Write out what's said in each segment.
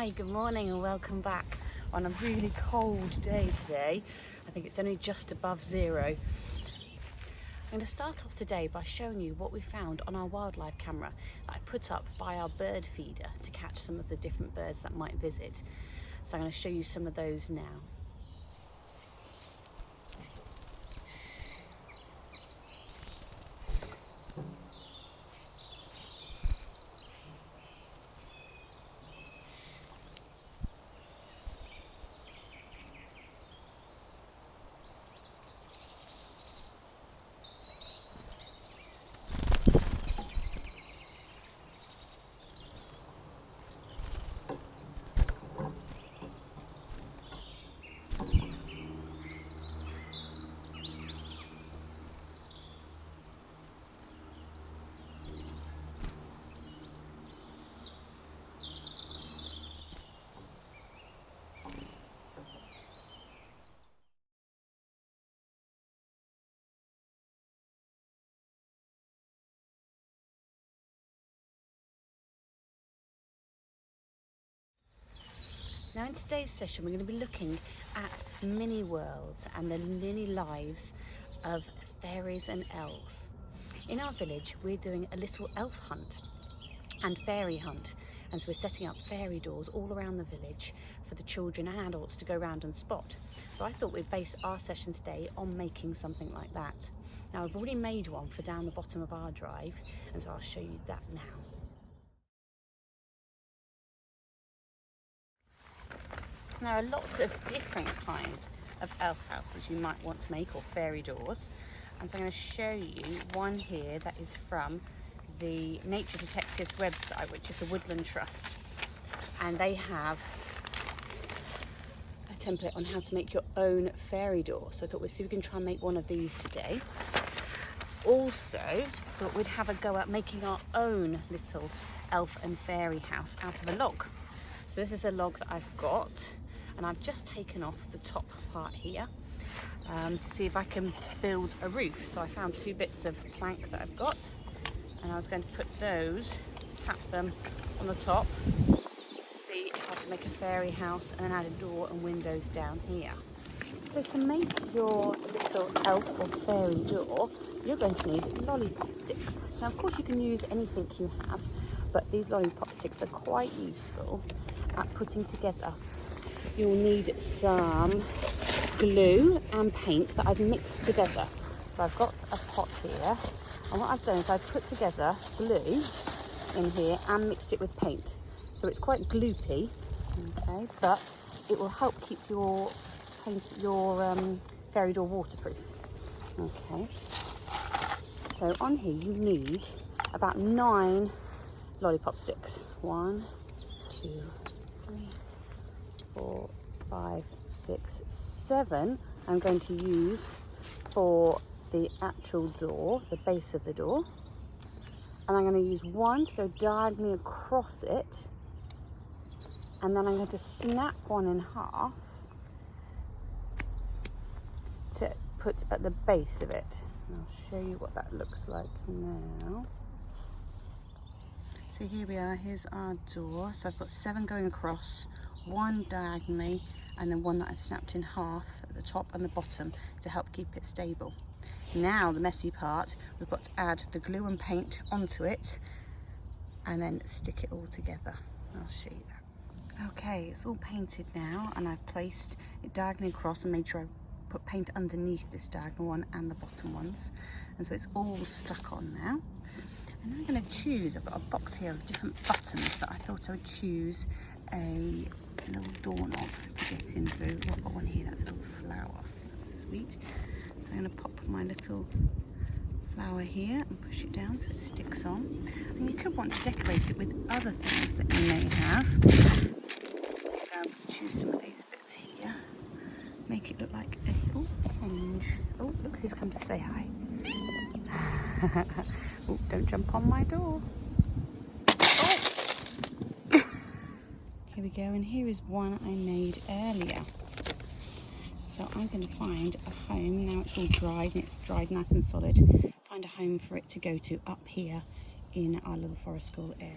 Hi, good morning and welcome back on a really cold day today. I think it's only just above zero. I'm going to start off today by showing you what we found on our wildlife camera that I put up by our bird feeder to catch some of the different birds that might visit. So I'm going to show you some of those now. Now in today's session we're going to be looking at mini worlds and the mini lives of fairies and elves. In our village we're doing a little elf hunt and fairy hunt, and so we're setting up fairy doors all around the village for the children and adults to go around and spot. So I thought we'd base our session today on making something like that. Now I've already made one for down the bottom of our drive, and so I'll show you that now. There are lots of different kinds of elf houses you might want to make, or fairy doors, and so I'm going to show you one here that is from the Nature Detectives website, which is the Woodland Trust, and they have a template on how to make your own fairy door. So I thought we'd see if we can try and make one of these today. Also thought we'd have a go at making our own little elf and fairy house out of a log. So this is a log that I've got, and I've just taken off the top part here to see if I can build a roof. So I found two bits of plank that I've got, and I was going to put those, tap them on the top to see if I can make a fairy house and then add a door and windows down here. So to make your little elf or fairy door, you're going to need lollipop sticks. Now of course you can use anything you have, but these lollipop sticks are quite useful at putting together. You'll need some glue and paint that I've mixed together. So I've got a pot here, and what I've done is I've put together glue in here and mixed it with paint. So it's quite gloopy, okay, but it will help keep your fairy door waterproof. Okay. So on here you need about 9 lollipop sticks. 1, 2, 3, 4, 5, 6, 7 I'm going to use for the actual door, the base of the door. And I'm going to use 1 to go diagonally across it. And then I'm going to snap 1 in half to put at the base of it. And I'll show you what that looks like now. So here we are, here's our door. So I've got 7 going across, 1 diagonally, and then 1 that I've snapped in half at the top and the bottom to help keep it stable. Now the messy part, we've got to add the glue and paint onto it and then stick it all together. I'll show you that. Okay, it's all painted now, and I've placed it diagonally across and made sure I put paint underneath this diagonal one and the bottom ones. And so it's all stuck on now. And I'm going to choose, I've got a box here of different buttons that I thought I would choose a little doorknob to get in through. Oh, I've got one here, that's a little flower. That's sweet. So I'm going to pop my little flower here and push it down so it sticks on. And you could want to decorate it with other things that you may have. Choose some of these bits here. Make it look like a hinge. Oh, look who's come to say hi. Oh, don't jump on my door. Oh. Here we go, and here is one I made earlier. So I'm going to find a home, now it's all dried and it's dried nice and solid, find a home for it to go to up here in our little forest school area.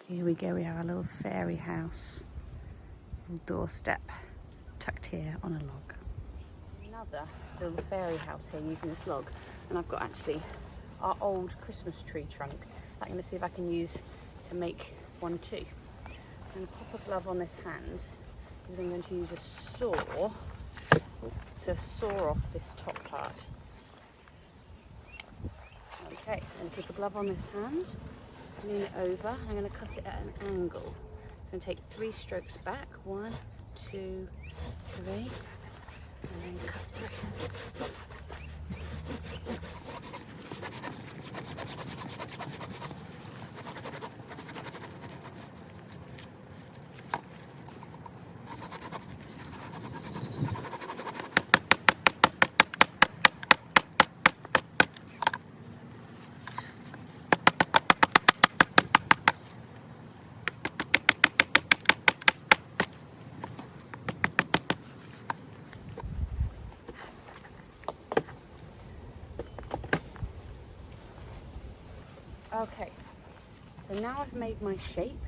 Here we go, we have our little fairy house. Little doorstep tucked here on a log. Another little fairy house here using this log. And I've got actually our old Christmas tree trunk that I'm going to see if I can use to make one too. I'm going to pop a glove on this hand because I'm going to use a saw to saw off this top part. Okay, so I'm going to keep a glove on this hand, lean it over, and I'm going to cut it at an angle. So I'm going to take 3 strokes back, 1, 2, 3, and then cut through. Okay, so now I've made my shape,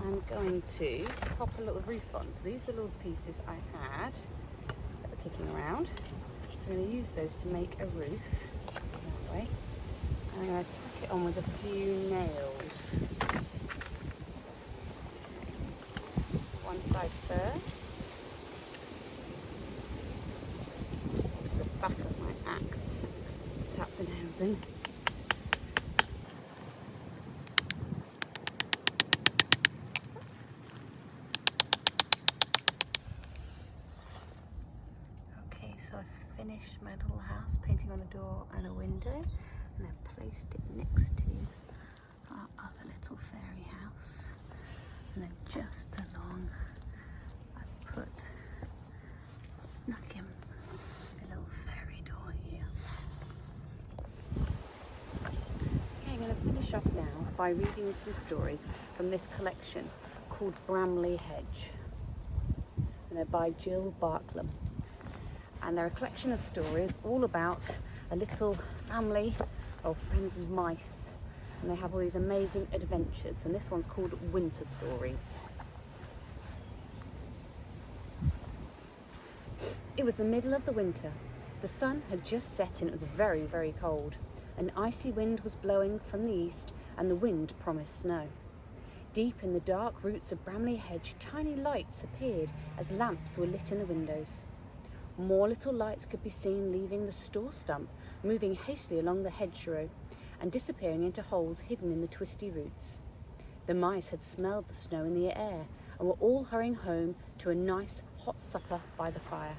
I'm going to pop a little roof on. So these were little pieces I had that were kicking around. So I'm going to use those to make a roof that way. And I'm going to tack it on with a few nails. One side first. With the back of my axe, tap the nails in. So I've finished my little house, painting on a door and a window, and I've placed it next to our other little fairy house. And then just along, I've snuck in the little fairy door here. Okay, I'm going to finish off now by reading some stories from this collection called Brambly Hedge. And they're by Jill Barklem. And they're a collection of stories all about a little family of friends of mice. And they have all these amazing adventures. And this one's called Winter Stories. It was the middle of the winter. The sun had just set and it was very, very cold. An icy wind was blowing from the east and the wind promised snow. Deep in the dark roots of Brambly Hedge, tiny lights appeared as lamps were lit in the windows. More little lights could be seen leaving the store stump, moving hastily along the hedgerow and disappearing into holes hidden in the twisty roots. The mice had smelled the snow in the air and were all hurrying home to a nice hot supper by the fire.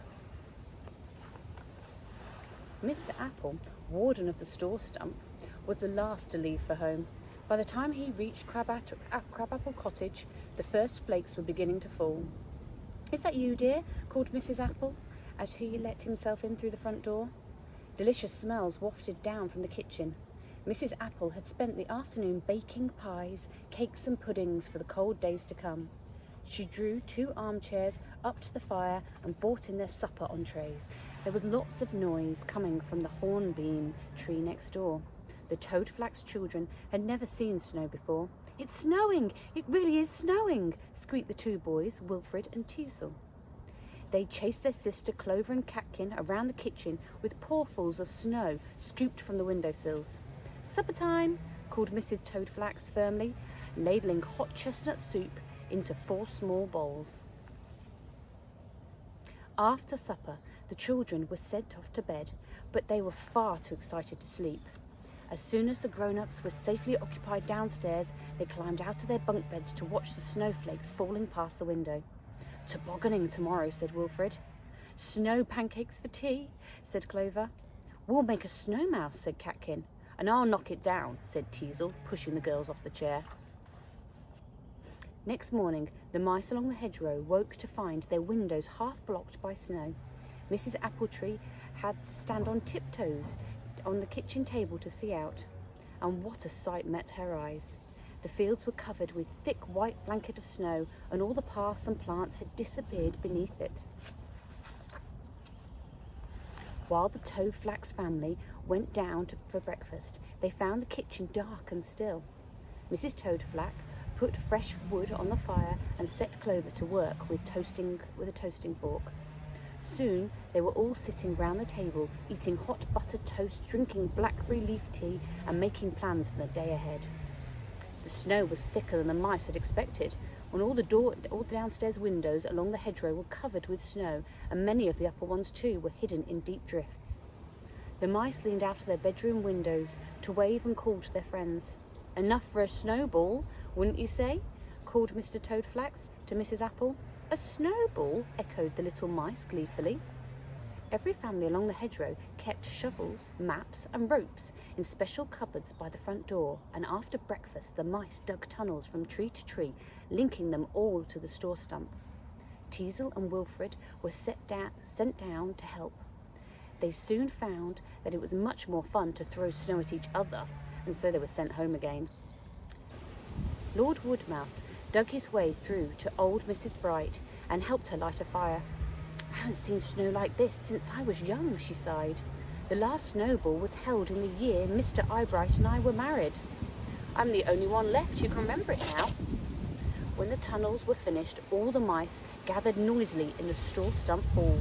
Mr. Apple, warden of the store stump, was the last to leave for home. By the time he reached Crabapple Cottage, the first flakes were beginning to fall. "Is that you, dear?" called Mrs. Apple, as he let himself in through the front door. Delicious smells wafted down from the kitchen. Mrs. Apple had spent the afternoon baking pies, cakes and puddings for the cold days to come. She drew 2 armchairs up to the fire and brought in their supper on trays. There was lots of noise coming from the hornbeam tree next door. The Toadflax children had never seen snow before. "It's snowing! It really is snowing!" squeaked the 2 boys, Wilfred and Teasel. They chased their sister Clover and Catkin around the kitchen with pawfuls of snow scooped from the windowsills. "Supper time!" called Mrs. Toadflax firmly, ladling hot chestnut soup into 4 small bowls. After supper, the children were sent off to bed, but they were far too excited to sleep. As soon as the grown-ups were safely occupied downstairs, they climbed out of their bunk beds to watch the snowflakes falling past the window. "Tobogganing tomorrow," said Wilfred. "Snow pancakes for tea," said Clover. "We'll make a snow mouse," said Catkin. "And I'll knock it down," said Teasel, pushing the girls off the chair. Next morning, the mice along the hedgerow woke to find their windows half blocked by snow. Mrs. Appletree had to stand on tiptoes on the kitchen table to see out. And what a sight met her eyes. The fields were covered with thick white blanket of snow, and all the paths and plants had disappeared beneath it. While the Toadflax family went down for breakfast, they found the kitchen dark and still. Mrs. Toadflax put fresh wood on the fire and set Clover to work with a toasting fork. Soon they were all sitting round the table, eating hot buttered toast, drinking blackberry leaf tea, and making plans for the day ahead. The snow was thicker than the mice had expected, when all the downstairs windows along the hedgerow were covered with snow, and many of the upper ones too were hidden in deep drifts. The mice leaned out of their bedroom windows to wave and call to their friends. "Enough for a snowball, wouldn't you say?" called Mr. Toadflax to Mrs. Apple. "A snowball?" echoed the little mice gleefully. Every family along the hedgerow kept shovels, maps and ropes in special cupboards by the front door, and after breakfast the mice dug tunnels from tree to tree, linking them all to the store stump. Teasel and Wilfred were sent down to help. They soon found that it was much more fun to throw snow at each other, and so they were sent home again. Lord Woodmouse dug his way through to old Mrs. Bright and helped her light a fire. "I haven't seen snow like this since I was young," she sighed. "The last snowball was held in the year Mr. Eyebright and I were married. I'm the only one left who can remember it now." When the tunnels were finished, all the mice gathered noisily in the straw stump hall.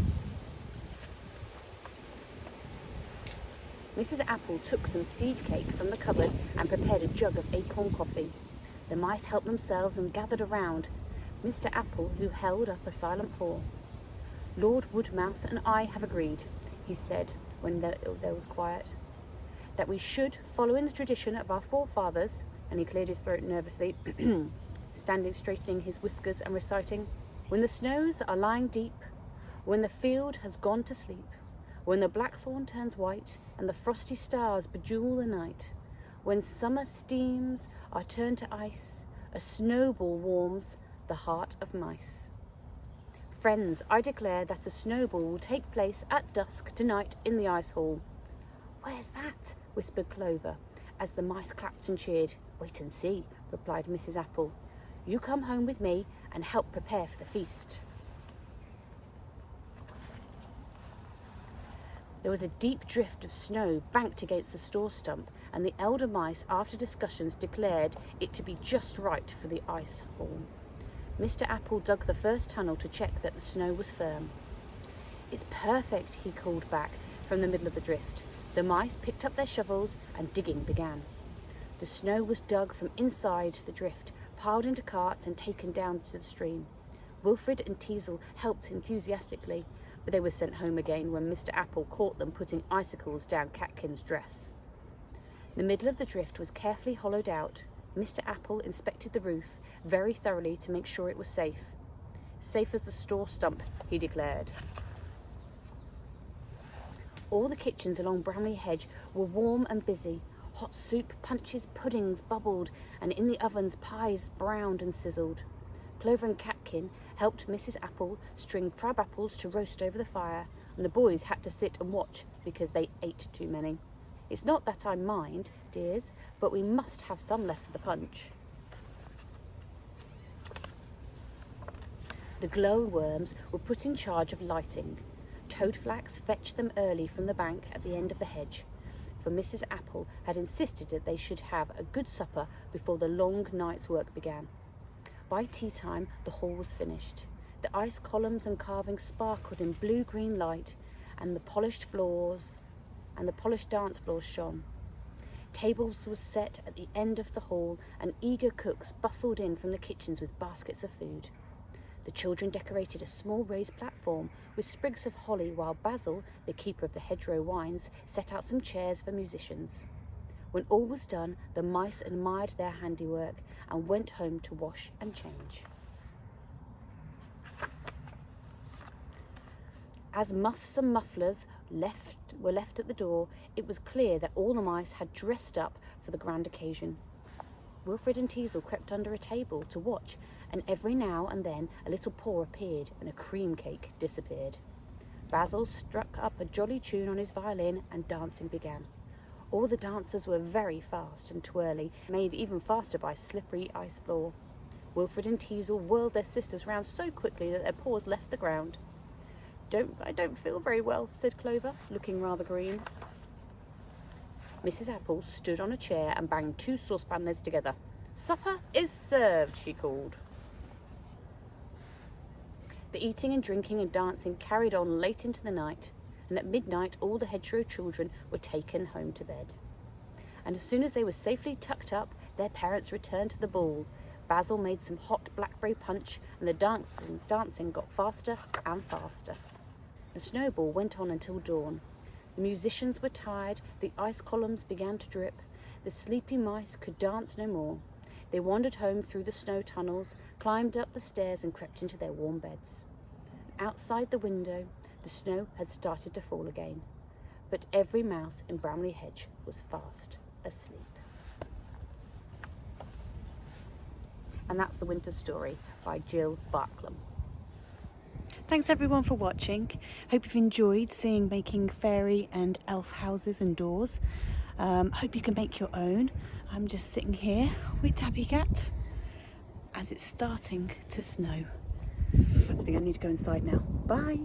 Mrs. Apple took some seed cake from the cupboard and prepared a jug of acorn coffee. The mice helped themselves and gathered around Mr. Apple, who held up a silent paw. "Lord Woodmouse and I have agreed," he said when there was quiet, "that we should follow in the tradition of our forefathers," and he cleared his throat nervously, straightening his whiskers and reciting, "When the snows are lying deep, when the field has gone to sleep, when the blackthorn turns white and the frosty stars bejewel the night, when summer steams are turned to ice, a snowball warms the heart of mice. Friends, I declare that a snowball will take place at dusk tonight in the ice hall." "Where's that?" whispered Clover, as the mice clapped and cheered. "Wait and see," replied Mrs. Apple. "You come home with me and help prepare for the feast." There was a deep drift of snow banked against the store stump, and the elder mice, after discussions, declared it to be just right for the ice hall. Mr. Apple dug the first tunnel to check that the snow was firm. "It's perfect," he called back from the middle of the drift. The mice picked up their shovels and digging began. The snow was dug from inside the drift, piled into carts and taken down to the stream. Wilfred and Teasel helped enthusiastically, but they were sent home again when Mr. Apple caught them putting icicles down Catkin's dress. The middle of the drift was carefully hollowed out. Mr. Apple inspected the roof very thoroughly to make sure it was safe. "Safe as the store stump," he declared. All the kitchens along Brambly Hedge were warm and busy. Hot soup, punches, puddings bubbled, and in the ovens pies browned and sizzled. Clover and Catkin helped Mrs. Apple string crab apples to roast over the fire, and the boys had to sit and watch because they ate too many. "It's not that I mind, dears, but we must have some left for the punch." The glowworms were put in charge of lighting. Toadflax fetched them early from the bank at the end of the hedge, for Mrs. Apple had insisted that they should have a good supper before the long night's work began. By tea time, the hall was finished. The ice columns and carvings sparkled in blue-green light, and the polished dance floors shone. Tables were set at the end of the hall, and eager cooks bustled in from the kitchens with baskets of food. The children decorated a small raised platform with sprigs of holly, while Basil, the keeper of the hedgerow wines, set out some chairs for musicians. When all was done, the mice admired their handiwork and went home to wash and change. As muffs and mufflers were left at the door, it was clear that all the mice had dressed up for the grand occasion. Wilfred and Teasel crept under a table to watch, and every now and then a little paw appeared and a cream cake disappeared. Basil struck up a jolly tune on his violin and dancing began. All the dancers were very fast and twirly, made even faster by slippery ice floor. Wilfred and Teasel whirled their sisters round so quickly that their paws left the ground. I don't feel very well," said Clover, looking rather green. Mrs. Apple stood on a chair and banged 2 saucepans together. "Supper is served," she called. The eating and drinking and dancing carried on late into the night, and at midnight all the hedgerow children were taken home to bed. And as soon as they were safely tucked up, their parents returned to the ball. Basil made some hot blackberry punch, and the dancing got faster and faster. The snowball went on until dawn. The musicians were tired, the ice columns began to drip, the sleepy mice could dance no more. They wandered home through the snow tunnels, climbed up the stairs and crept into their warm beds. Outside the window, the snow had started to fall again, but every mouse in Brambly Hedge was fast asleep. And that's The Winter Story by Jill Barklem. Thanks everyone for watching. Hope you've enjoyed making fairy and elf houses and doors. Hope you can make your own. I'm just sitting here with Tabby Cat as it's starting to snow. I think I need to go inside now. Bye.